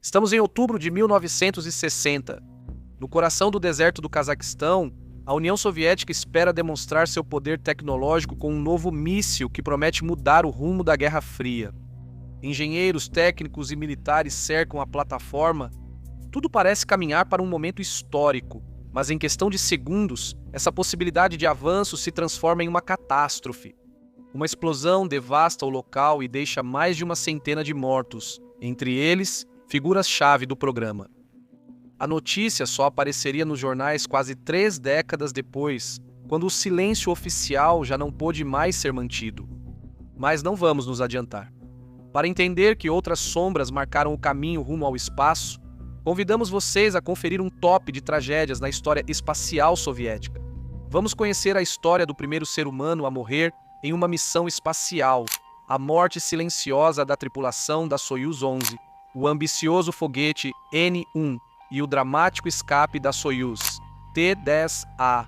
Estamos em outubro de 1960. No coração do deserto do Cazaquistão, a União Soviética espera demonstrar seu poder tecnológico com um novo míssil que promete mudar o rumo da Guerra Fria. Engenheiros, técnicos e militares cercam a plataforma. Tudo parece caminhar para um momento histórico, mas em questão de segundos, essa possibilidade de avanço se transforma em uma catástrofe. Uma explosão devasta o local e deixa mais de uma centena de mortos, entre eles, figuras-chave do programa. A notícia só apareceria nos jornais quase 3 décadas depois, quando o silêncio oficial já não pôde mais ser mantido. Mas não vamos nos adiantar. Para entender que outras sombras marcaram o caminho rumo ao espaço, convidamos vocês a conferir um top de tragédias na história espacial soviética. Vamos conhecer a história do primeiro ser humano a morrer em uma missão espacial, a morte silenciosa da tripulação da Soyuz 11, o ambicioso foguete N-1 e o dramático escape da Soyuz T-10A.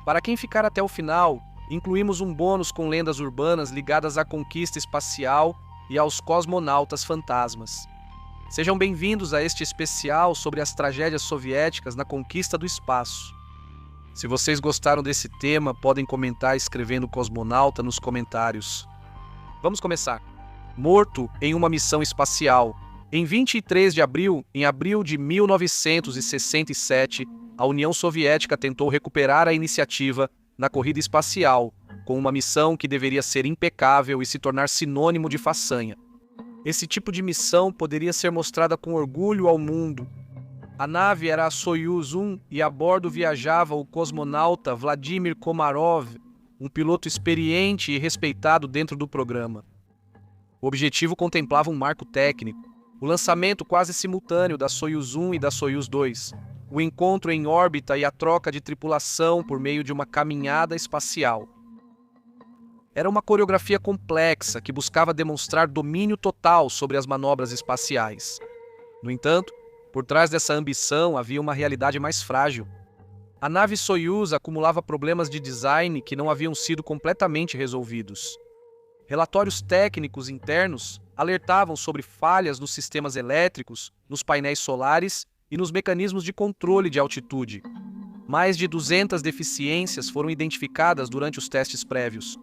Para quem ficar até o final, incluímos um bônus com lendas urbanas ligadas à conquista espacial e aos cosmonautas fantasmas. Sejam bem-vindos a este especial sobre as tragédias soviéticas na conquista do espaço. Se vocês gostaram desse tema, podem comentar escrevendo cosmonauta nos comentários. Vamos começar. Morto em uma missão espacial. Em 23 de abril, em abril de 1967, a União Soviética tentou recuperar a iniciativa na corrida espacial, com uma missão que deveria ser impecável e se tornar sinônimo de façanha. Esse tipo de missão poderia ser mostrada com orgulho ao mundo. A nave era a Soyuz 1 e a bordo viajava o cosmonauta Vladimir Komarov, um piloto experiente e respeitado dentro do programa. O objetivo contemplava um marco técnico, o lançamento quase simultâneo da Soyuz 1 e da Soyuz 2, o encontro em órbita e a troca de tripulação por meio de uma caminhada espacial. Era uma coreografia complexa que buscava demonstrar domínio total sobre as manobras espaciais. No entanto, por trás dessa ambição havia uma realidade mais frágil. A nave Soyuz acumulava problemas de design que não haviam sido completamente resolvidos. Relatórios técnicos internos alertavam sobre falhas nos sistemas elétricos, nos painéis solares e nos mecanismos de controle de altitude. Mais de 200 deficiências foram identificadas durante os testes prévios.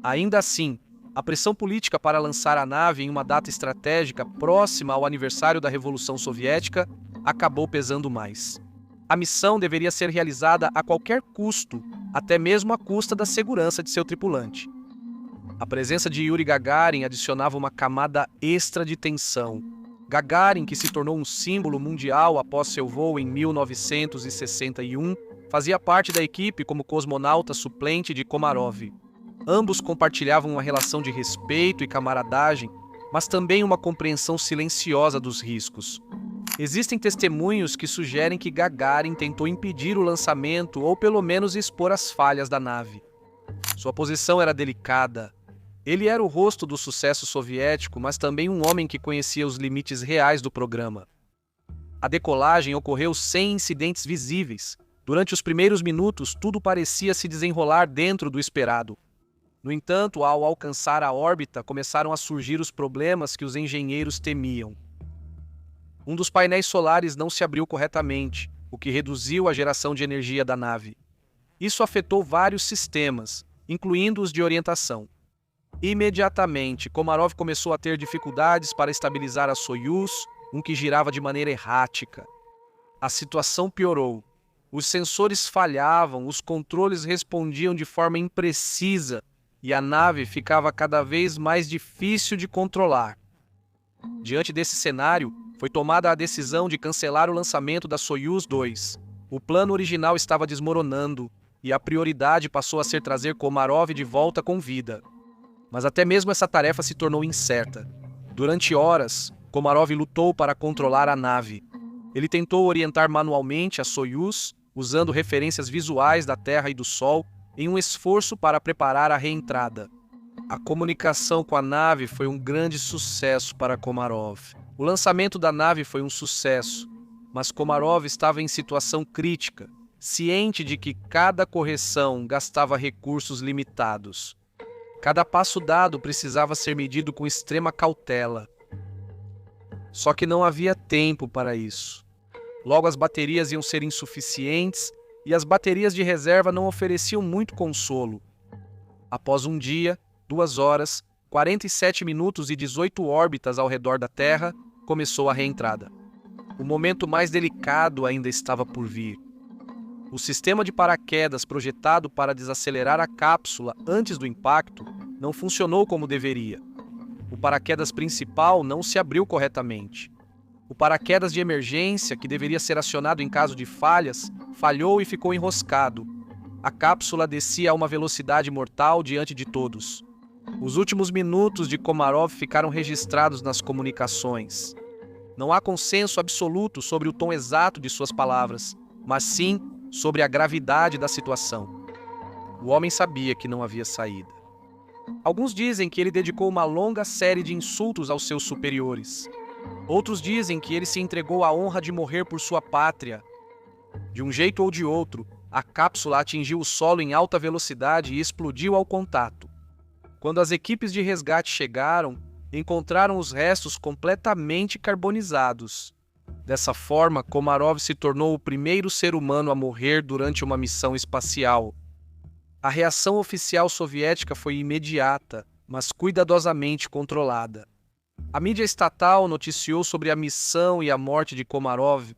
Ainda assim, a pressão política para lançar a nave em uma data estratégica próxima ao aniversário da Revolução Soviética acabou pesando mais. A missão deveria ser realizada a qualquer custo, até mesmo à custa da segurança de seu tripulante. A presença de Yuri Gagarin adicionava uma camada extra de tensão. Gagarin, que se tornou um símbolo mundial após seu voo em 1961, fazia parte da equipe como cosmonauta suplente de Komarov. Ambos compartilhavam uma relação de respeito e camaradagem, mas também uma compreensão silenciosa dos riscos. Existem testemunhos que sugerem que Gagarin tentou impedir o lançamento ou pelo menos expor as falhas da nave. Sua posição era delicada. Ele era o rosto do sucesso soviético, mas também um homem que conhecia os limites reais do programa. A decolagem ocorreu sem incidentes visíveis. Durante os primeiros minutos, tudo parecia se desenrolar dentro do esperado. No entanto, ao alcançar a órbita, começaram a surgir os problemas que os engenheiros temiam. Um dos painéis solares não se abriu corretamente, o que reduziu a geração de energia da nave. Isso afetou vários sistemas, incluindo os de orientação. Imediatamente, Komarov começou a ter dificuldades para estabilizar a Soyuz, que girava de maneira errática. A situação piorou. Os sensores falhavam, os controles respondiam de forma imprecisa e a nave ficava cada vez mais difícil de controlar. Diante desse cenário, foi tomada a decisão de cancelar o lançamento da Soyuz 2. O plano original estava desmoronando e a prioridade passou a ser trazer Komarov de volta com vida. Mas até mesmo essa tarefa se tornou incerta. Durante horas, Komarov lutou para controlar a nave. Ele tentou orientar manualmente a Soyuz, usando referências visuais da Terra e do Sol, em um esforço para preparar a reentrada. A comunicação com a nave foi um grande sucesso para Komarov. O lançamento da nave foi um sucesso, mas Komarov estava em situação crítica, ciente de que cada correção gastava recursos limitados. Cada passo dado precisava ser medido com extrema cautela. Só que não havia tempo para isso. Logo, as baterias iam ser insuficientes e as baterias de reserva não ofereciam muito consolo. Após um dia, 2 horas, 47 minutos e 18 órbitas ao redor da Terra, começou a reentrada. O momento mais delicado ainda estava por vir. O sistema de paraquedas projetado para desacelerar a cápsula antes do impacto não funcionou como deveria. O paraquedas principal não se abriu corretamente. O paraquedas de emergência, que deveria ser acionado em caso de falhas, falhou e ficou enroscado. A cápsula descia a uma velocidade mortal diante de todos. Os últimos minutos de Komarov ficaram registrados nas comunicações. Não há consenso absoluto sobre o tom exato de suas palavras, mas sim sobre a gravidade da situação. O homem sabia que não havia saída. Alguns dizem que ele dedicou uma longa série de insultos aos seus superiores. Outros dizem que ele se entregou à honra de morrer por sua pátria. De um jeito ou de outro, a cápsula atingiu o solo em alta velocidade e explodiu ao contato. Quando as equipes de resgate chegaram, encontraram os restos completamente carbonizados. Dessa forma, Komarov se tornou o primeiro ser humano a morrer durante uma missão espacial. A reação oficial soviética foi imediata, mas cuidadosamente controlada. A mídia estatal noticiou sobre a missão e a morte de Komarov,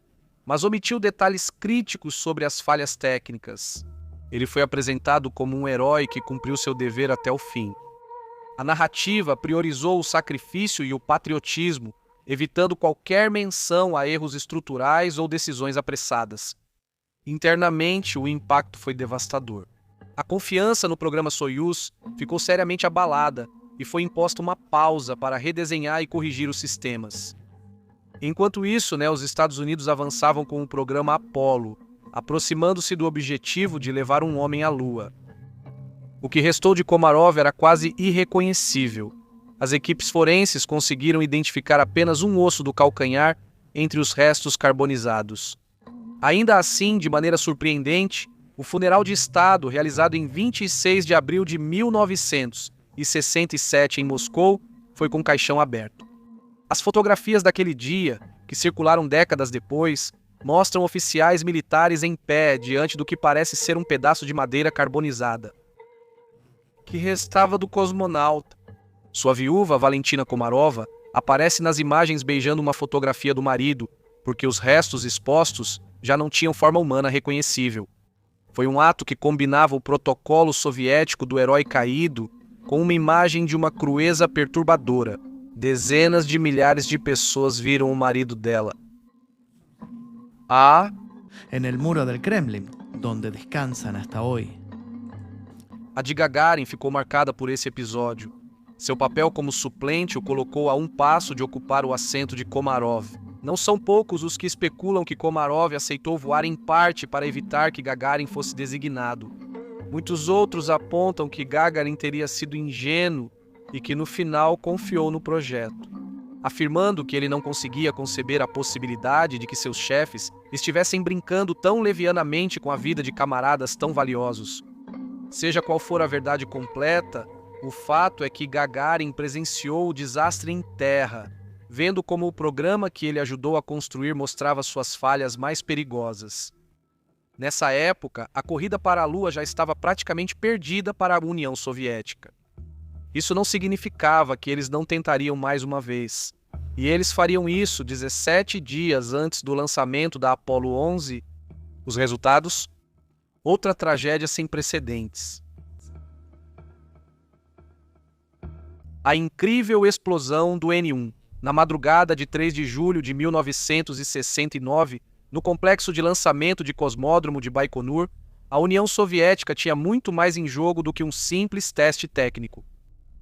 mas omitiu detalhes críticos sobre as falhas técnicas. Ele foi apresentado como um herói que cumpriu seu dever até o fim. A narrativa priorizou o sacrifício e o patriotismo, evitando qualquer menção a erros estruturais ou decisões apressadas. Internamente, o impacto foi devastador. A confiança no programa Soyuz ficou seriamente abalada e foi imposta uma pausa para redesenhar e corrigir os sistemas. Enquanto isso, os Estados Unidos avançavam com o programa Apollo, aproximando-se do objetivo de levar um homem à Lua. O que restou de Komarov era quase irreconhecível. As equipes forenses conseguiram identificar apenas um osso do calcanhar entre os restos carbonizados. Ainda assim, de maneira surpreendente, o funeral de Estado, realizado em 26 de abril de 1967 em Moscou, foi com caixão aberto. As fotografias daquele dia, que circularam décadas depois, mostram oficiais militares em pé diante do que parece ser um pedaço de madeira carbonizada. Que restava do cosmonauta? Sua viúva, Valentina Komarova, aparece nas imagens beijando uma fotografia do marido, porque os restos expostos já não tinham forma humana reconhecível. Foi um ato que combinava o protocolo soviético do herói caído com uma imagem de uma crueza perturbadora. Dezenas de milhares de pessoas viram o marido dela. En el muro del Kremlin, donde descansan hasta hoy. A de Gagarin ficou marcada por esse episódio. Seu papel como suplente o colocou a um passo de ocupar o assento de Komarov. Não são poucos os que especulam que Komarov aceitou voar em parte para evitar que Gagarin fosse designado. Muitos outros apontam que Gagarin teria sido ingênuo e que no final confiou no projeto, afirmando que ele não conseguia conceber a possibilidade de que seus chefes estivessem brincando tão levianamente com a vida de camaradas tão valiosos. Seja qual for a verdade completa, o fato é que Gagarin presenciou o desastre em terra, vendo como o programa que ele ajudou a construir mostrava suas falhas mais perigosas. Nessa época, a corrida para a Lua já estava praticamente perdida para a União Soviética. Isso não significava que eles não tentariam mais uma vez. E eles fariam isso 17 dias antes do lançamento da Apollo 11. Os resultados? Outra tragédia sem precedentes. A incrível explosão do N-1, na madrugada de 3 de julho de 1969, no complexo de lançamento de cosmódromo de Baikonur, a União Soviética tinha muito mais em jogo do que um simples teste técnico.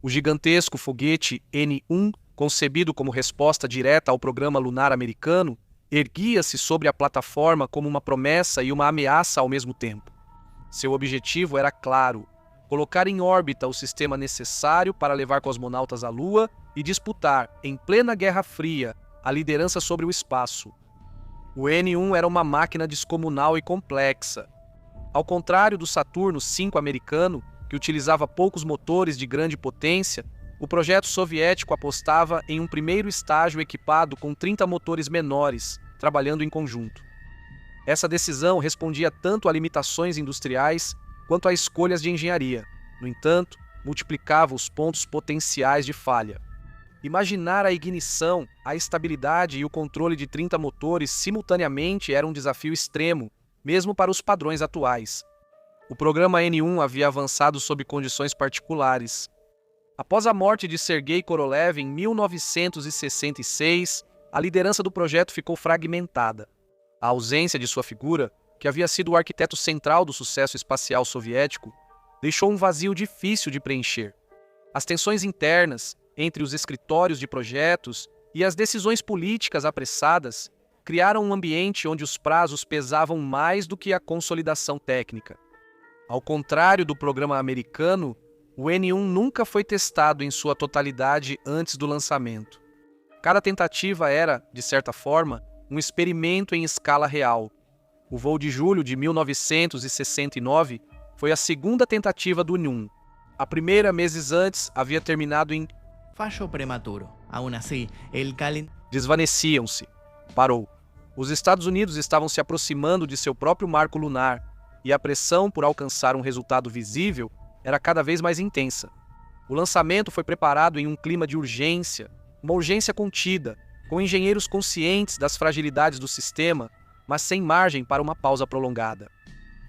O gigantesco foguete N-1, concebido como resposta direta ao programa lunar americano, erguia-se sobre a plataforma como uma promessa e uma ameaça ao mesmo tempo. Seu objetivo era claro: colocar em órbita o sistema necessário para levar cosmonautas à Lua e disputar, em plena Guerra Fria, a liderança sobre o espaço. O N-1 era uma máquina descomunal e complexa. Ao contrário do Saturno V americano, que utilizava poucos motores de grande potência, O projeto soviético apostava em um primeiro estágio equipado com 30 motores menores, trabalhando em conjunto. Essa decisão respondia tanto a limitações industriais quanto a escolhas de engenharia. No entanto, multiplicava os pontos potenciais de falha. Imaginar a ignição, a estabilidade e o controle de 30 motores simultaneamente era um desafio extremo, mesmo para os padrões atuais. O programa N1 havia avançado sob condições particulares. Após a morte de Sergei Korolev em 1966, a liderança do projeto ficou fragmentada. A ausência de sua figura, que havia sido o arquiteto central do sucesso espacial soviético, deixou um vazio difícil de preencher. As tensões internas entre os escritórios de projetos e as decisões políticas apressadas criaram um ambiente onde os prazos pesavam mais do que a consolidação técnica. Ao contrário do programa americano, o N1 nunca foi testado em sua totalidade antes do lançamento. Cada tentativa era, de certa forma, um experimento em escala real. O voo de julho de 1969 foi a segunda tentativa do N1. A primeira, meses antes, havia terminado em fallo prematuro. Aún así, el calendario desvaneciam-se. Parou. Os Estados Unidos estavam se aproximando de seu próprio marco lunar, e a pressão por alcançar um resultado visível era cada vez mais intensa. O lançamento foi preparado em um clima de urgência, uma urgência contida, com engenheiros conscientes das fragilidades do sistema, mas sem margem para uma pausa prolongada.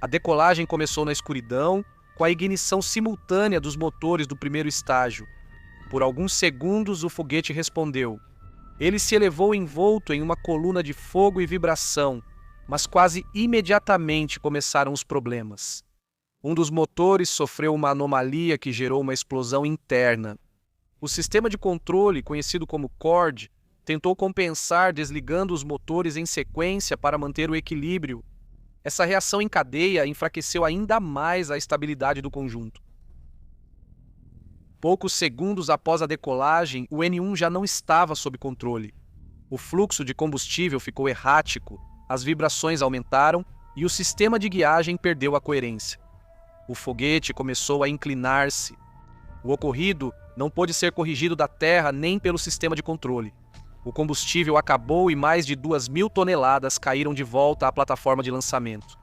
A decolagem começou na escuridão, com a ignição simultânea dos motores do primeiro estágio. Por alguns segundos, o foguete respondeu. Ele se elevou envolto em uma coluna de fogo e vibração, mas quase imediatamente começaram os problemas. Um dos motores sofreu uma anomalia que gerou uma explosão interna. O sistema de controle, conhecido como CORD, tentou compensar desligando os motores em sequência para manter o equilíbrio. Essa reação em cadeia enfraqueceu ainda mais a estabilidade do conjunto. Poucos segundos após a decolagem, o N1 já não estava sob controle. O fluxo de combustível ficou errático, as vibrações aumentaram e o sistema de guiagem perdeu a coerência. O foguete começou a inclinar-se. O ocorrido não pôde ser corrigido da Terra nem pelo sistema de controle. O combustível acabou e mais de 2.000 toneladas caíram de volta à plataforma de lançamento.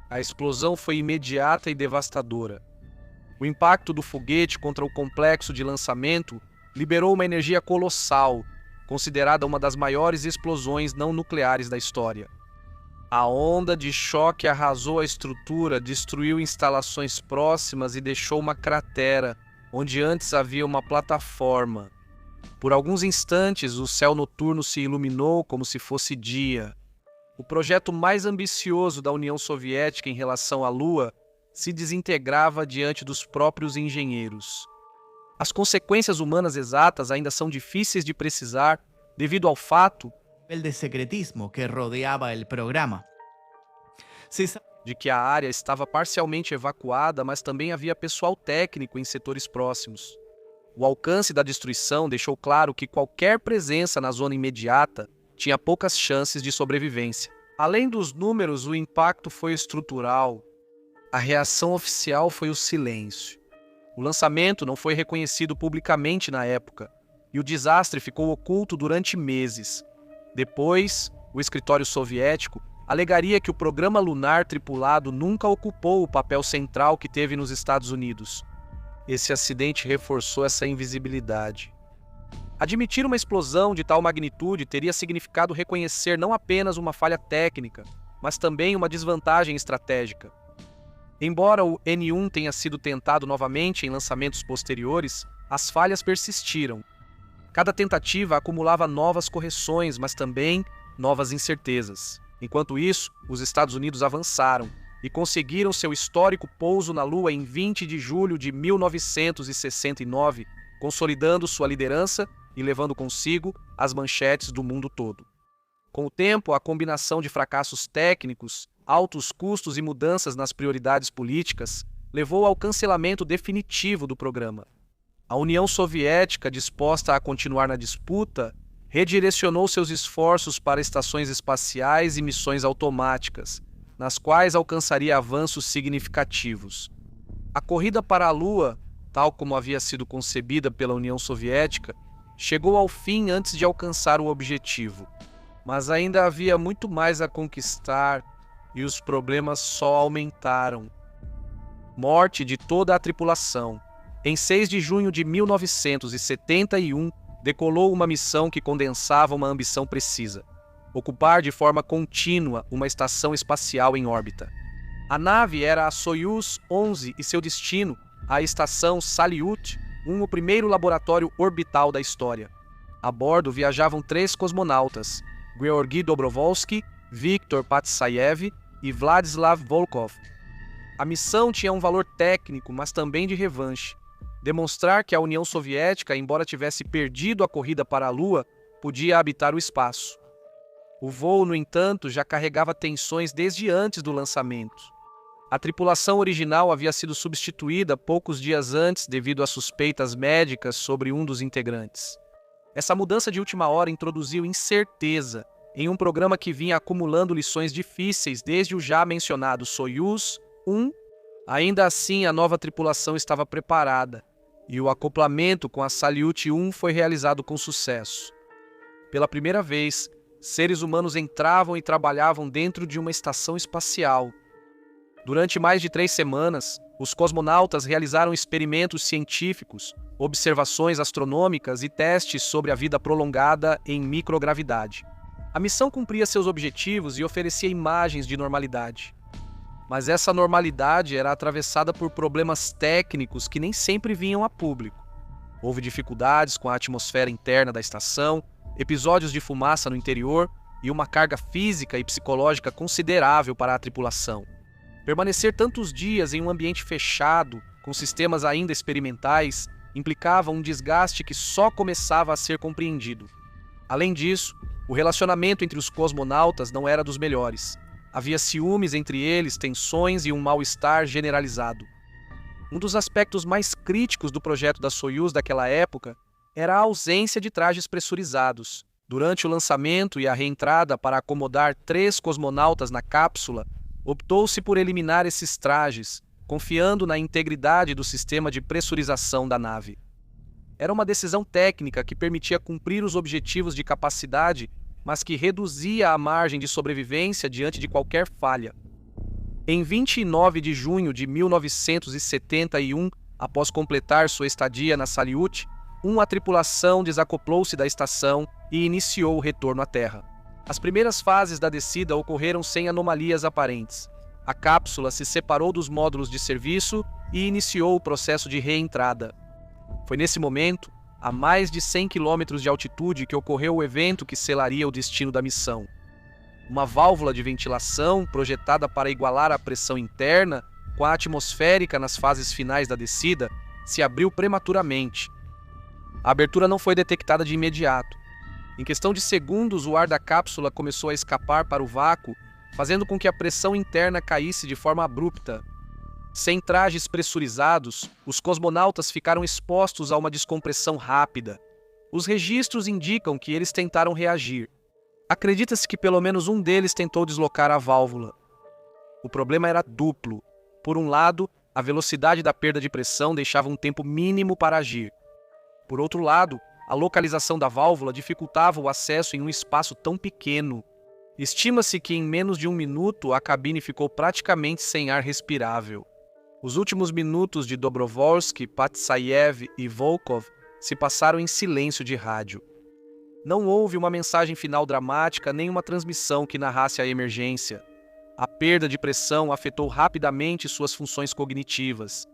A explosão foi imediata e devastadora. O impacto do foguete contra o complexo de lançamento liberou uma energia colossal, considerada uma das maiores explosões não nucleares da história. A onda de choque arrasou a estrutura, destruiu instalações próximas e deixou uma cratera, onde antes havia uma plataforma. Por alguns instantes, o céu noturno se iluminou como se fosse dia. O projeto mais ambicioso da União Soviética em relação à Lua se desintegrava diante dos próprios engenheiros. As consequências humanas exatas ainda são difíceis de precisar devido ao fato de secretismo que rodeaba el programa. de que a área estava parcialmente evacuada, mas também havia pessoal técnico em setores próximos. O alcance da destruição deixou claro que qualquer presença na zona imediata tinha poucas chances de sobrevivência. Além dos números, o impacto foi estrutural. A reação oficial foi o silêncio. O lançamento não foi reconhecido publicamente na época, e o desastre ficou oculto durante meses. Depois, o escritório soviético alegaria que o programa lunar tripulado nunca ocupou o papel central que teve nos Estados Unidos. Esse acidente reforçou essa invisibilidade. Admitir uma explosão de tal magnitude teria significado reconhecer não apenas uma falha técnica, mas também uma desvantagem estratégica. Embora o N1 tenha sido tentado novamente em lançamentos posteriores, as falhas persistiram. Cada tentativa acumulava novas correções, mas também novas incertezas. Enquanto isso, os Estados Unidos avançaram e conseguiram seu histórico pouso na Lua em 20 de julho de 1969, consolidando sua liderança e levando consigo as manchetes do mundo todo. Com o tempo, a combinação de fracassos técnicos, altos custos e mudanças nas prioridades políticas levou ao cancelamento definitivo do programa. A União Soviética, disposta a continuar na disputa, redirecionou seus esforços para estações espaciais e missões automáticas, nas quais alcançaria avanços significativos. A corrida para a Lua tal como havia sido concebida pela União Soviética, chegou ao fim antes de alcançar o objetivo. Mas ainda havia muito mais a conquistar e os problemas só aumentaram. Morte de toda a tripulação. Em 6 de junho de 1971, decolou uma missão que condensava uma ambição precisa: ocupar de forma contínua uma estação espacial em órbita. A nave era a Soyuz 11 e seu destino, a estação Salyut, o primeiro laboratório orbital da história. A bordo viajavam 3 cosmonautas: Georgy Dobrovolsky, Viktor Patsayev e Vladislav Volkov. A missão tinha um valor técnico, mas também de revanche: demonstrar que a União Soviética, embora tivesse perdido a corrida para a Lua, podia habitar o espaço. O voo, no entanto, já carregava tensões desde antes do lançamento. A tripulação original havia sido substituída poucos dias antes devido a suspeitas médicas sobre um dos integrantes. Essa mudança de última hora introduziu incerteza em um programa que vinha acumulando lições difíceis desde o já mencionado Soyuz 1. Ainda assim, a nova tripulação estava preparada e o acoplamento com a Salyut 1 foi realizado com sucesso. Pela primeira vez, seres humanos entravam e trabalhavam dentro de uma estação espacial. Durante mais de 3 semanas, os cosmonautas realizaram experimentos científicos, observações astronômicas e testes sobre a vida prolongada em microgravidade. A missão cumpria seus objetivos e oferecia imagens de normalidade. Mas essa normalidade era atravessada por problemas técnicos que nem sempre vinham a público. Houve dificuldades com a atmosfera interna da estação, episódios de fumaça no interior e uma carga física e psicológica considerável para a tripulação. Permanecer tantos dias em um ambiente fechado, com sistemas ainda experimentais, implicava um desgaste que só começava a ser compreendido. Além disso, o relacionamento entre os cosmonautas não era dos melhores. Havia ciúmes entre eles, tensões e um mal-estar generalizado. Um dos aspectos mais críticos do projeto da Soyuz daquela época era a ausência de trajes pressurizados. Durante o lançamento e a reentrada para acomodar 3 cosmonautas na cápsula, optou-se por eliminar esses trajes, confiando na integridade do sistema de pressurização da nave. Era uma decisão técnica que permitia cumprir os objetivos de capacidade, mas que reduzia a margem de sobrevivência diante de qualquer falha. Em 29 de junho de 1971, após completar sua estadia na Salyut, a tripulação desacoplou-se da estação e iniciou o retorno à Terra. As primeiras fases da descida ocorreram sem anomalias aparentes. A cápsula se separou dos módulos de serviço e iniciou o processo de reentrada. Foi nesse momento, a mais de 100 km de altitude, que ocorreu o evento que selaria o destino da missão. Uma válvula de ventilação, projetada para igualar a pressão interna com a atmosférica nas fases finais da descida, se abriu prematuramente. A abertura não foi detectada de imediato. Em questão de segundos, o ar da cápsula começou a escapar para o vácuo, fazendo com que a pressão interna caísse de forma abrupta. Sem trajes pressurizados, os cosmonautas ficaram expostos a uma descompressão rápida. Os registros indicam que eles tentaram reagir. Acredita-se que pelo menos um deles tentou deslocar a válvula. O problema era duplo. Por um lado, a velocidade da perda de pressão deixava um tempo mínimo para agir. Por outro lado, a localização da válvula dificultava o acesso em um espaço tão pequeno. Estima-se que em menos de 1 minuto a cabine ficou praticamente sem ar respirável. Os últimos minutos de Dobrovolsky, Patsayev e Volkov se passaram em silêncio de rádio. Não houve uma mensagem final dramática nem uma transmissão que narrasse a emergência. A perda de pressão afetou rapidamente suas funções cognitivas.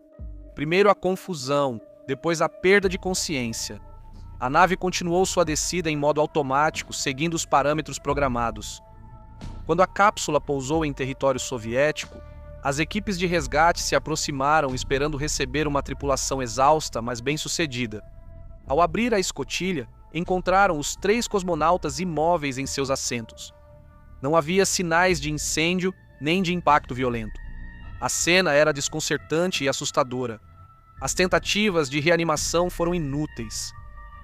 Primeiro a confusão, depois a perda de consciência. A nave continuou sua descida em modo automático, seguindo os parâmetros programados. Quando a cápsula pousou em território soviético, as equipes de resgate se aproximaram esperando receber uma tripulação exausta, mas bem-sucedida. Ao abrir a escotilha, encontraram os 3 cosmonautas imóveis em seus assentos. Não havia sinais de incêndio nem de impacto violento. A cena era desconcertante e assustadora. As tentativas de reanimação foram inúteis.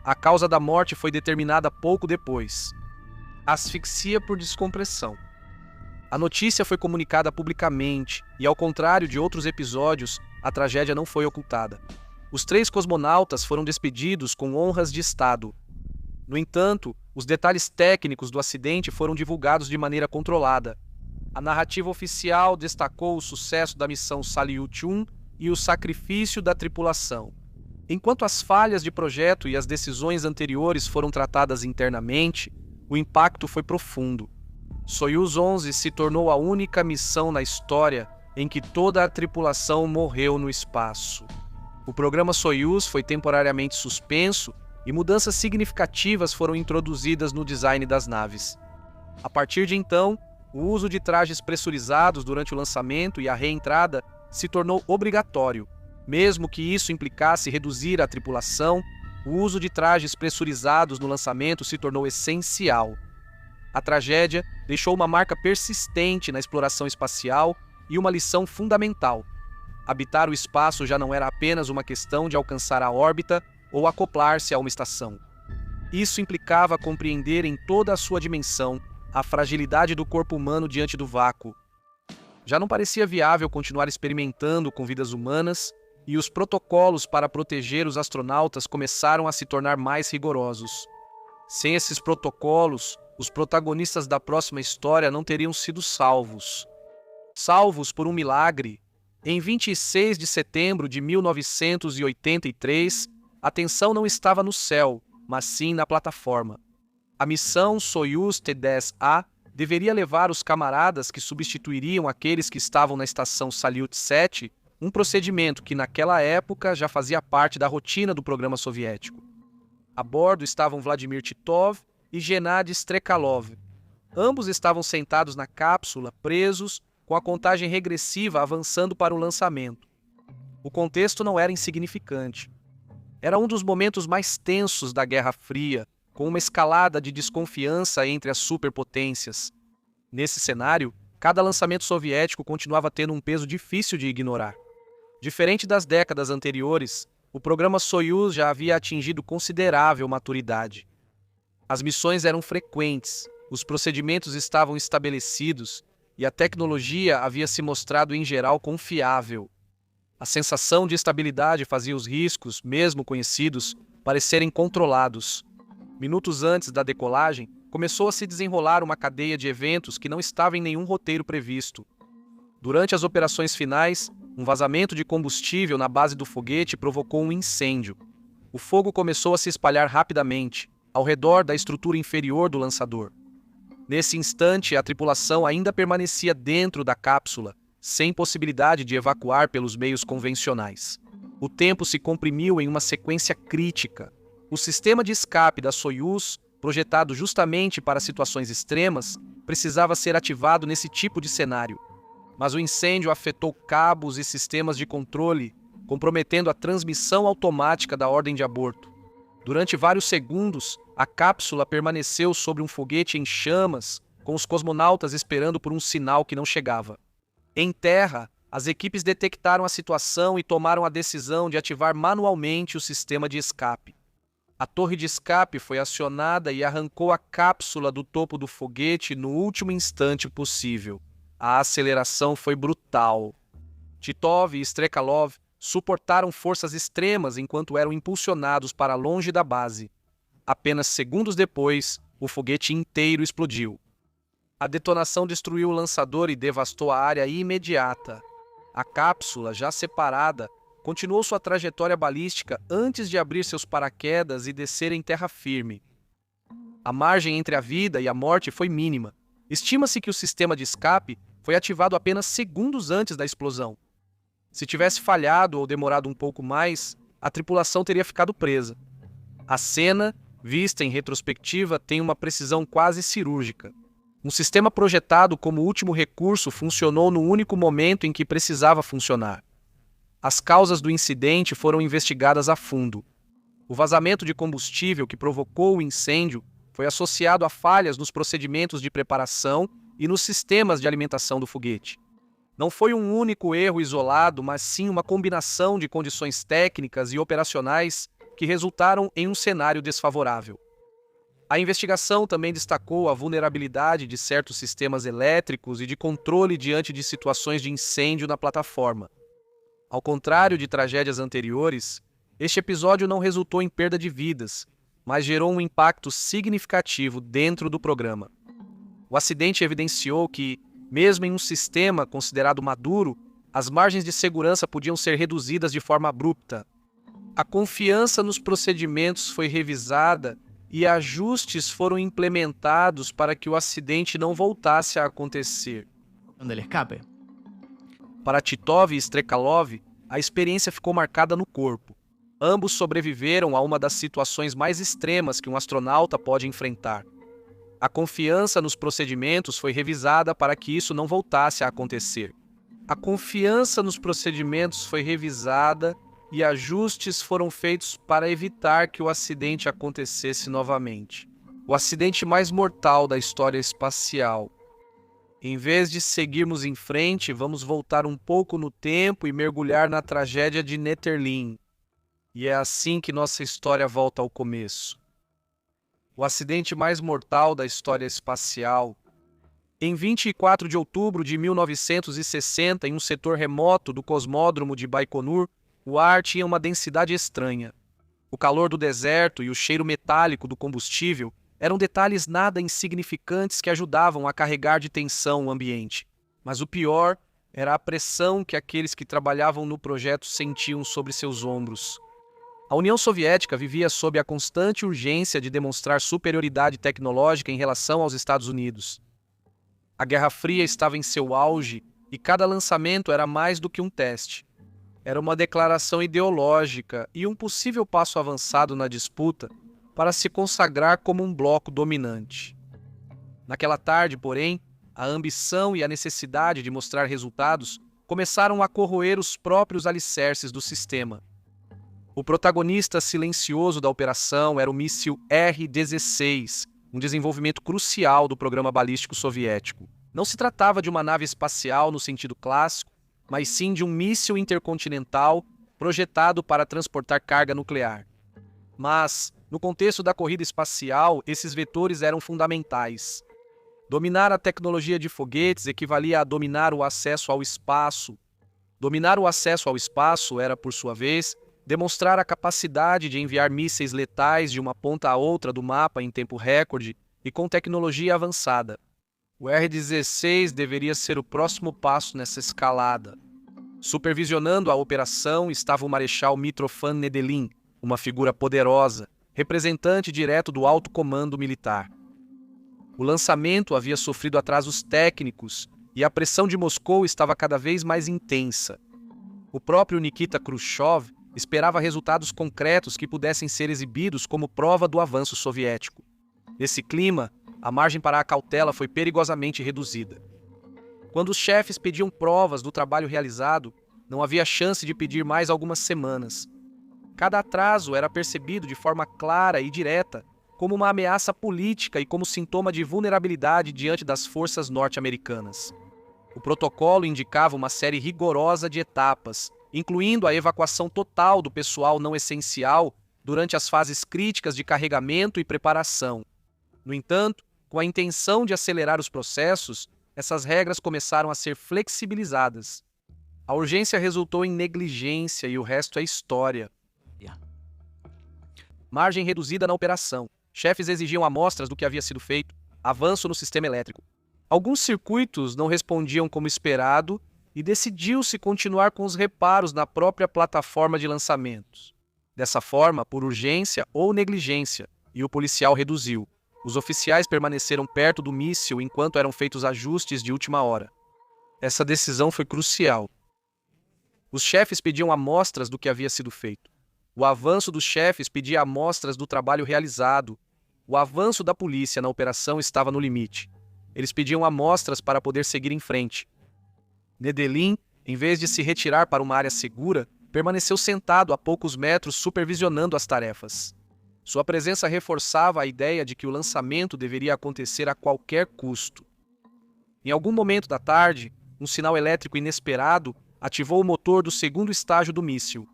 A causa da morte foi determinada pouco depois: asfixia por descompressão. A notícia foi comunicada publicamente e, ao contrário de outros episódios, a tragédia não foi ocultada. Os 3 cosmonautas foram despedidos com honras de Estado. No entanto, os detalhes técnicos do acidente foram divulgados de maneira controlada. A narrativa oficial destacou o sucesso da missão Salyut-1 e o sacrifício da tripulação. Enquanto as falhas de projeto e as decisões anteriores foram tratadas internamente, o impacto foi profundo. Soyuz 11 se tornou a única missão na história em que toda a tripulação morreu no espaço. O programa Soyuz foi temporariamente suspenso e mudanças significativas foram introduzidas no design das naves. A partir de então, o uso de trajes pressurizados durante o lançamento e a reentrada se tornou obrigatório. Mesmo que isso implicasse reduzir a tripulação, o uso de trajes pressurizados no lançamento se tornou essencial. A tragédia deixou uma marca persistente na exploração espacial e uma lição fundamental. Habitar o espaço já não era apenas uma questão de alcançar a órbita ou acoplar-se a uma estação. Isso implicava compreender em toda a sua dimensão a fragilidade do corpo humano diante do vácuo. Já não parecia viável continuar experimentando com vidas humanas, e os protocolos para proteger os astronautas começaram a se tornar mais rigorosos. Sem esses protocolos, os protagonistas da próxima história não teriam sido salvos. Salvos por um milagre, em 26 de setembro de 1983, a atenção não estava no céu, mas sim na plataforma. A missão Soyuz T-10A deveria levar os camaradas que substituiriam aqueles que estavam na estação Salyut 7, um procedimento que naquela época já fazia parte da rotina do programa soviético. A bordo estavam Vladimir Titov e Gennady Strekalov. Ambos estavam sentados na cápsula, presos, com a contagem regressiva avançando para o lançamento. O contexto não era insignificante. Era um dos momentos mais tensos da Guerra Fria, com uma escalada de desconfiança entre as superpotências. Nesse cenário, cada lançamento soviético continuava tendo um peso difícil de ignorar. Diferente das décadas anteriores, o programa Soyuz já havia atingido considerável maturidade. As missões eram frequentes, os procedimentos estavam estabelecidos e a tecnologia havia se mostrado em geral confiável. A sensação de estabilidade fazia os riscos, mesmo conhecidos, parecerem controlados. Minutos antes da decolagem, começou a se desenrolar uma cadeia de eventos que não estava em nenhum roteiro previsto. Durante as operações finais, um vazamento de combustível na base do foguete provocou um incêndio. O fogo começou a se espalhar rapidamente, ao redor da estrutura inferior do lançador. Nesse instante, a tripulação ainda permanecia dentro da cápsula, sem possibilidade de evacuar pelos meios convencionais. O tempo se comprimiu em uma sequência crítica. O sistema de escape da Soyuz, projetado justamente para situações extremas, precisava ser ativado nesse tipo de cenário. Mas o incêndio afetou cabos e sistemas de controle, comprometendo a transmissão automática da ordem de aborto. Durante vários segundos, a cápsula permaneceu sobre um foguete em chamas, com os cosmonautas esperando por um sinal que não chegava. Em terra, as equipes detectaram a situação e tomaram a decisão de ativar manualmente o sistema de escape. A torre de escape foi acionada e arrancou a cápsula do topo do foguete no último instante possível. A aceleração foi brutal. Titov e Strekalov suportaram forças extremas enquanto eram impulsionados para longe da base. Apenas segundos depois, o foguete inteiro explodiu. A detonação destruiu o lançador e devastou a área imediata. A cápsula, já separada, continuou sua trajetória balística antes de abrir seus paraquedas e descer em terra firme. A margem entre a vida e a morte foi mínima. Estima-se que o sistema de escape foi ativado apenas segundos antes da explosão. Se tivesse falhado ou demorado um pouco mais, a tripulação teria ficado presa. A cena, vista em retrospectiva, tem uma precisão quase cirúrgica. Um sistema projetado como último recurso funcionou no único momento em que precisava funcionar. As causas do incidente foram investigadas a fundo. O vazamento de combustível que provocou o incêndio foi associado a falhas nos procedimentos de preparação e nos sistemas de alimentação do foguete. Não foi um único erro isolado, mas sim uma combinação de condições técnicas e operacionais que resultaram em um cenário desfavorável. A investigação também destacou a vulnerabilidade de certos sistemas elétricos e de controle diante de situações de incêndio na plataforma. Ao contrário de tragédias anteriores, Este episódio não resultou em perda de vidas, mas gerou um impacto significativo dentro do programa. O acidente evidenciou que, mesmo em um sistema considerado maduro, as margens de segurança podiam ser reduzidas de forma abrupta. A confiança nos procedimentos foi revisada e ajustes foram implementados para que o acidente não voltasse a acontecer. Del escape. Para Titov e Strekalov, a experiência ficou marcada no corpo. Ambos sobreviveram a uma das situações mais extremas que um astronauta pode enfrentar. A confiança nos procedimentos foi revisada para que isso não voltasse a acontecer. A confiança nos procedimentos foi revisada e ajustes foram feitos para evitar que o acidente acontecesse novamente. O acidente mais mortal da história espacial. Em vez de seguirmos em frente, vamos voltar um pouco no tempo e mergulhar na tragédia de Netterlin. E é assim que nossa história volta ao começo. O acidente mais mortal da história espacial. Em 24 de outubro de 1960, em um setor remoto do cosmódromo de Baikonur, o ar tinha uma densidade estranha. O calor do deserto e o cheiro metálico do combustível eram detalhes nada insignificantes que ajudavam a carregar de tensão o ambiente. Mas o pior era a pressão que aqueles que trabalhavam no projeto sentiam sobre seus ombros. A União Soviética vivia sob a constante urgência de demonstrar superioridade tecnológica em relação aos Estados Unidos. A Guerra Fria estava em seu auge e cada lançamento era mais do que um teste. Era uma declaração ideológica e um possível passo avançado na disputa para se consagrar como um bloco dominante. Naquela tarde, porém, a ambição e a necessidade de mostrar resultados começaram a corroer os próprios alicerces do sistema. O protagonista silencioso da operação era o míssil R-16, um desenvolvimento crucial do programa balístico soviético. Não se tratava de uma nave espacial no sentido clássico, mas sim de um míssil intercontinental projetado para transportar carga nuclear. Mas, no contexto da corrida espacial, esses vetores eram fundamentais. Dominar a tecnologia de foguetes equivalia a dominar o acesso ao espaço. Dominar o acesso ao espaço era, por sua vez, demonstrar a capacidade de enviar mísseis letais de uma ponta a outra do mapa em tempo recorde e com tecnologia avançada. O R-16 deveria ser o próximo passo nessa escalada. Supervisionando a operação estava o Marechal Mitrofan Nedelin, uma figura poderosa, representante direto do alto comando militar. O lançamento havia sofrido atrasos técnicos e a pressão de Moscou estava cada vez mais intensa. O próprio Nikita Khrushchev esperava resultados concretos que pudessem ser exibidos como prova do avanço soviético. Nesse clima, a margem para a cautela foi perigosamente reduzida. Quando os chefes pediam provas do trabalho realizado, não havia chance de pedir mais algumas semanas. Cada atraso era percebido de forma clara e direta como uma ameaça política e como sintoma de vulnerabilidade diante das forças norte-americanas. O protocolo indicava uma série rigorosa de etapas, incluindo a evacuação total do pessoal não essencial durante as fases críticas de carregamento e preparação. No entanto, com a intenção de acelerar os processos, essas regras começaram a ser flexibilizadas. A urgência resultou em negligência e o resto é história. Margem reduzida na operação. Chefes exigiam amostras do que havia sido feito. Avanço no sistema elétrico. Alguns circuitos não respondiam como esperado e decidiu-se continuar com os reparos na própria plataforma de lançamentos. Dessa forma, por urgência ou negligência, e o policial reduziu. Os oficiais permaneceram perto do míssil enquanto eram feitos ajustes de última hora. Essa decisão foi crucial. Os chefes pediam amostras do que havia sido feito. O avanço dos chefes pedia amostras do trabalho realizado. O avanço da polícia na operação estava no limite. Eles pediam amostras para poder seguir em frente. Nedelin, em vez de se retirar para uma área segura, permaneceu sentado a poucos metros supervisionando as tarefas. Sua presença reforçava a ideia de que o lançamento deveria acontecer a qualquer custo. Em algum momento da tarde, um sinal elétrico inesperado ativou o motor do segundo estágio do míssil.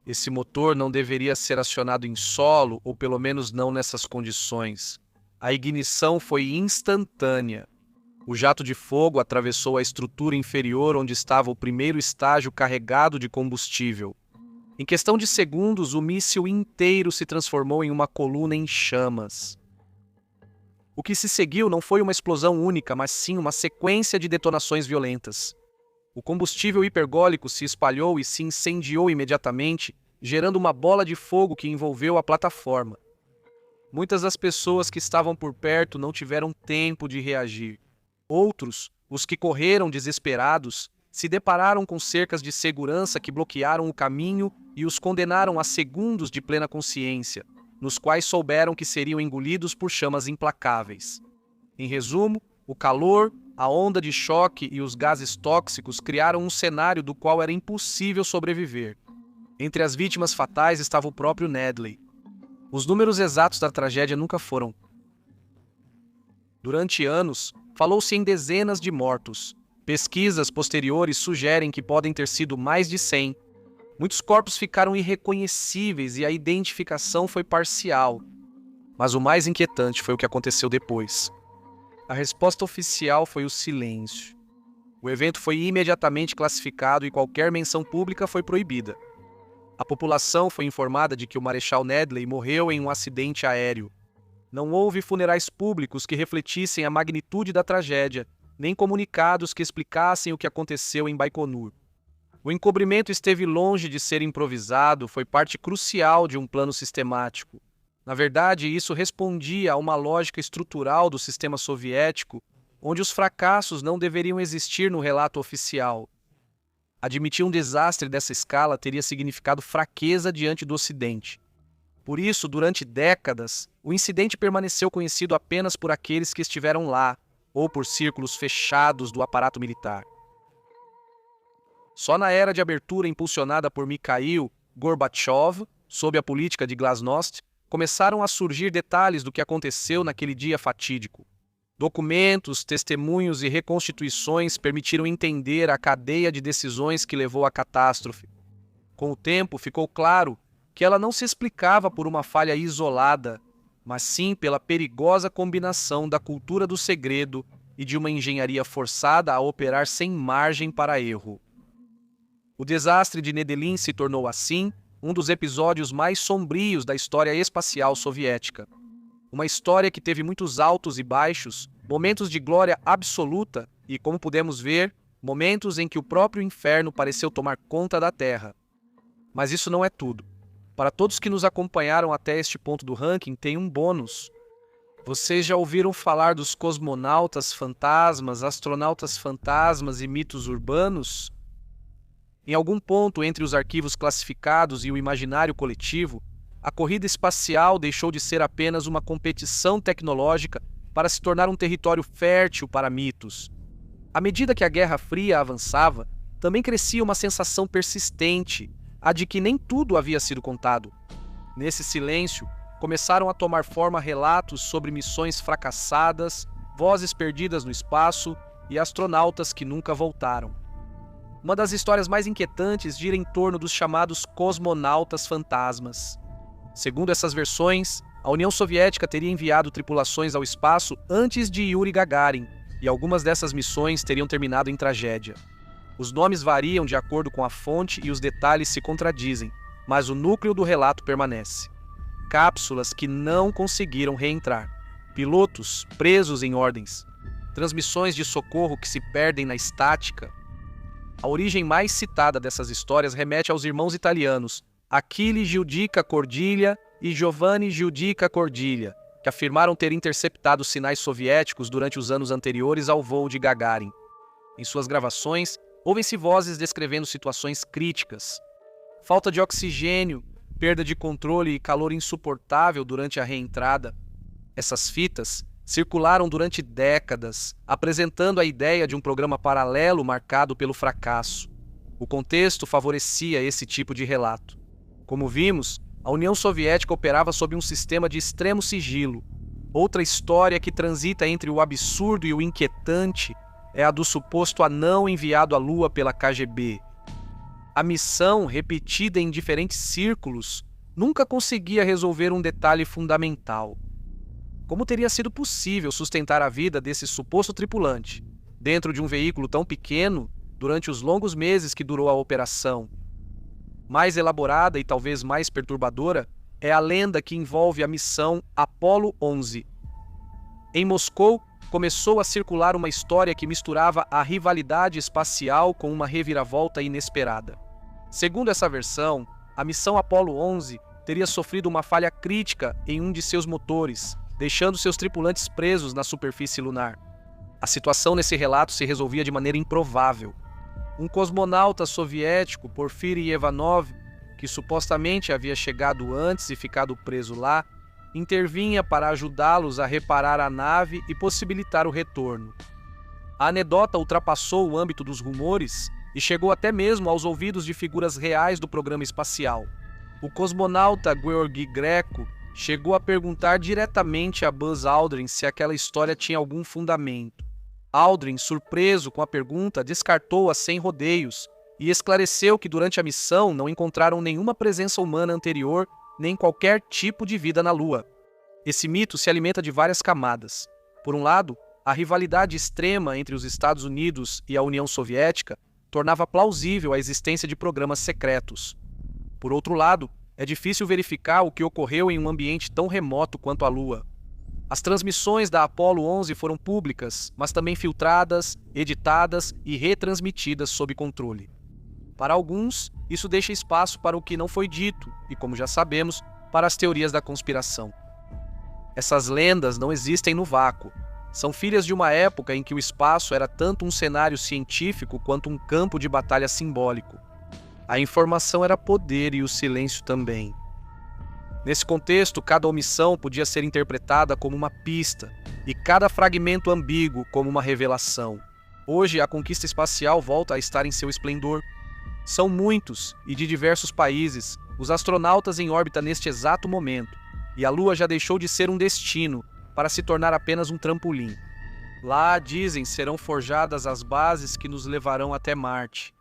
Esse motor não deveria ser acionado em solo, ou pelo menos não nessas condições. A ignição foi instantânea. O jato de fogo atravessou a estrutura inferior onde estava o primeiro estágio carregado de combustível. Em questão de segundos, o míssil inteiro se transformou em uma coluna em chamas. O que se seguiu não foi uma explosão única, mas sim uma sequência de detonações violentas. O combustível hipergólico se espalhou e se incendiou imediatamente, gerando uma bola de fogo que envolveu a plataforma. Muitas das pessoas que estavam por perto não tiveram tempo de reagir. Outros, os que correram desesperados, se depararam com cercas de segurança que bloquearam o caminho e os condenaram a segundos de plena consciência, nos quais souberam que seriam engolidos por chamas implacáveis. Em resumo, o calor, a onda de choque e os gases tóxicos criaram um cenário do qual era impossível sobreviver. Entre as vítimas fatais estava o próprio Nedley. Os números exatos da tragédia nunca foram. Durante anos, falou-se em dezenas de mortos. Pesquisas posteriores sugerem que podem ter sido mais de 100. Muitos corpos ficaram irreconhecíveis e a identificação foi parcial. Mas o mais inquietante foi o que aconteceu depois. A resposta oficial foi o silêncio. O evento foi imediatamente classificado e qualquer menção pública foi proibida. A população foi informada de que o Marechal Nedley morreu em um acidente aéreo. Não houve funerais públicos que refletissem a magnitude da tragédia, nem comunicados que explicassem o que aconteceu em Baikonur. O encobrimento esteve longe de ser improvisado, foi parte crucial de um plano sistemático. Na verdade, isso respondia a uma lógica estrutural do sistema soviético, onde os fracassos não deveriam existir no relato oficial. Admitir um desastre dessa escala teria significado fraqueza diante do Ocidente. Por isso, durante décadas, o incidente permaneceu conhecido apenas por aqueles que estiveram lá, ou por círculos fechados do aparato militar. Só na era de abertura impulsionada por Mikhail Gorbachev, sob a política de glasnost, começaram a surgir detalhes do que aconteceu naquele dia fatídico. Documentos, testemunhos e reconstituições permitiram entender a cadeia de decisões que levou à catástrofe. Com o tempo, ficou claro que ela não se explicava por uma falha isolada, mas sim pela perigosa combinação da cultura do segredo e de uma engenharia forçada a operar sem margem para erro. O desastre de Nedelin se tornou, assim, um dos episódios mais sombrios da história espacial soviética. Uma história que teve muitos altos e baixos, momentos de glória absoluta e, como pudemos ver, momentos em que o próprio inferno pareceu tomar conta da Terra. Mas isso não é tudo. Para todos que nos acompanharam até este ponto do ranking, tem um bônus. Vocês já ouviram falar dos cosmonautas fantasmas, astronautas fantasmas e mitos urbanos? Em algum ponto entre os arquivos classificados e o imaginário coletivo, a corrida espacial deixou de ser apenas uma competição tecnológica para se tornar um território fértil para mitos. À medida que a Guerra Fria avançava, também crescia uma sensação persistente, a de que nem tudo havia sido contado. Nesse silêncio, começaram a tomar forma relatos sobre missões fracassadas, vozes perdidas no espaço e astronautas que nunca voltaram. Uma das histórias mais inquietantes gira em torno dos chamados cosmonautas fantasmas. Segundo essas versões, a União Soviética teria enviado tripulações ao espaço antes de Yuri Gagarin, e algumas dessas missões teriam terminado em tragédia. Os nomes variam de acordo com a fonte e os detalhes se contradizem, mas o núcleo do relato permanece. Cápsulas que não conseguiram reentrar, pilotos presos em ordens, transmissões de socorro que se perdem na estática. A origem mais citada dessas histórias remete aos irmãos italianos Achille Giudica Cordiglia e Giovanni Giudica Cordiglia, que afirmaram ter interceptado sinais soviéticos durante os anos anteriores ao voo de Gagarin. Em suas gravações, ouvem-se vozes descrevendo situações críticas. Falta de oxigênio, perda de controle e calor insuportável durante a reentrada. Essas fitas circularam durante décadas, apresentando a ideia de um programa paralelo marcado pelo fracasso. O contexto favorecia esse tipo de relato. Como vimos, a União Soviética operava sob um sistema de extremo sigilo. Outra história que transita entre o absurdo e o inquietante é a do suposto anão enviado à Lua pela KGB. A missão, repetida em diferentes círculos, nunca conseguia resolver um detalhe fundamental. Como teria sido possível sustentar a vida desse suposto tripulante, dentro de um veículo tão pequeno, durante os longos meses que durou a operação? Mais elaborada e talvez mais perturbadora é a lenda que envolve a missão Apollo 11. Em Moscou, começou a circular uma história que misturava a rivalidade espacial com uma reviravolta inesperada. Segundo essa versão, a missão Apollo 11 teria sofrido uma falha crítica em um de seus motores, deixando seus tripulantes presos na superfície lunar. A situação nesse relato se resolvia de maneira improvável. Um cosmonauta soviético, Porfiry Ivanov, que supostamente havia chegado antes e ficado preso lá, intervinha para ajudá-los a reparar a nave e possibilitar o retorno. A anedota ultrapassou o âmbito dos rumores e chegou até mesmo aos ouvidos de figuras reais do programa espacial. O cosmonauta Georgi Greco chegou a perguntar diretamente a Buzz Aldrin se aquela história tinha algum fundamento. Aldrin, surpreso com a pergunta, descartou-a sem rodeios e esclareceu que durante a missão não encontraram nenhuma presença humana anterior nem qualquer tipo de vida na Lua. Esse mito se alimenta de várias camadas. Por um lado, a rivalidade extrema entre os Estados Unidos e a União Soviética tornava plausível a existência de programas secretos. Por outro lado, é difícil verificar o que ocorreu em um ambiente tão remoto quanto a Lua. As transmissões da Apollo 11 foram públicas, mas também filtradas, editadas e retransmitidas sob controle. Para alguns, isso deixa espaço para o que não foi dito e, como já sabemos, para as teorias da conspiração. Essas lendas não existem no vácuo. São filhas de uma época em que o espaço era tanto um cenário científico quanto um campo de batalha simbólico. A informação era poder e o silêncio também. Nesse contexto, cada omissão podia ser interpretada como uma pista e cada fragmento ambíguo como uma revelação. Hoje, a conquista espacial volta a estar em seu esplendor. São muitos e de diversos países os astronautas em órbita neste exato momento, e a Lua já deixou de ser um destino para se tornar apenas um trampolim. Lá, dizem, serão forjadas as bases que nos levarão até Marte.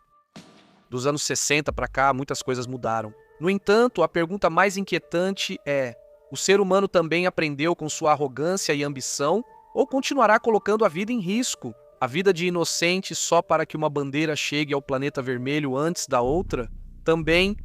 Dos anos 60 para cá, muitas coisas mudaram. No entanto, a pergunta mais inquietante é: o ser humano também aprendeu com sua arrogância e ambição ou continuará colocando a vida em risco? A vida de inocente só para que uma bandeira chegue ao planeta vermelho antes da outra? Também,